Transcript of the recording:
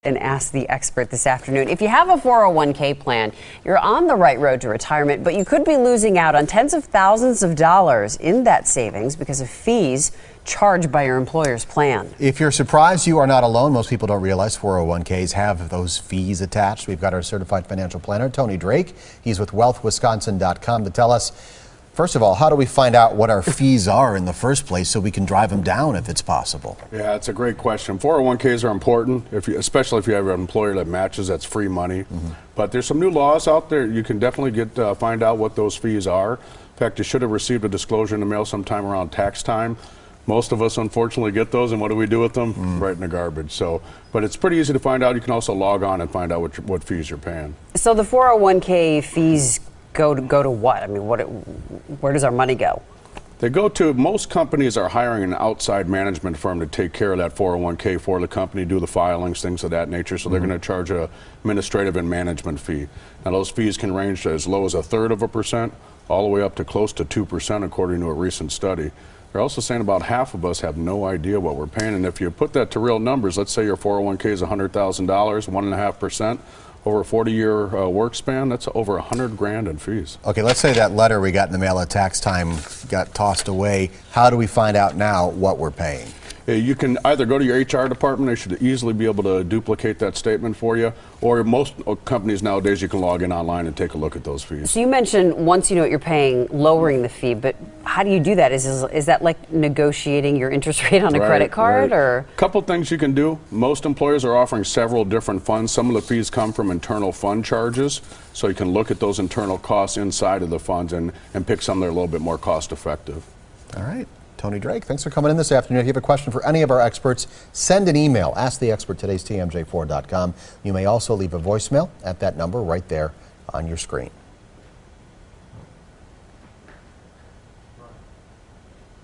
And ask the expert this afternoon. If you have a 401k plan, you're on the right road to retirement, but you could be losing out on tens of thousands of dollars in that savings because of fees charged by your employer's plan. If you're surprised, you are not alone. Most people don't realize 401ks have those fees attached. We've got our certified financial planner, Tony Drake. He's with wealthwisconsin.com to tell us, first of all, how do we find out what our fees are in the first place so we can drive them down if it's possible? Yeah, it's a great question. 401ks are important, especially if you have an employer that matches, that's free money. But there's some new laws out there. You can definitely find out what those fees are. In fact, you should have received a disclosure in the mail sometime around tax time. Most of us, unfortunately, get those, and what do we do with them? Right in the garbage. So, but it's pretty easy to find out. You can also log on and find out what fees you're paying. So the 401k fees go to what? I mean, where does our money go? They go to, most companies are hiring an outside management firm to take care of that 401k for the company, do the filings, things of that nature. So they're going to charge an administrative and management fee. Now those fees can range as low as 1/3% all the way up to close to 2% according to a recent study. They're also saying about half of us have no idea what we're paying. And if you put that to real numbers, let's say your 401k is $100,000, 1.5%. Over a 40-year work span, that's over $100 grand in fees. Okay, let's say that letter we got in the mail at tax time got tossed away. How do we find out now what we're paying? You can either go to your HR department, they should easily be able to duplicate that statement for you, or most companies nowadays you can log in online and take a look at those fees. So you mentioned once you know what you're paying, lowering the fee, but how do you do that? Is that like negotiating your interest rate on a credit card? Or a couple things you can do. Most employers are offering several different funds. Some of the fees come from internal fund charges, so you can look at those internal costs inside of the funds and pick some that are a little bit more cost effective. All right. Tony Drake, thanks for coming in this afternoon. If you have a question for any of our experts, send an email, asktheexpert@today'stmj4.com. You may also leave a voicemail at that number right there on your screen.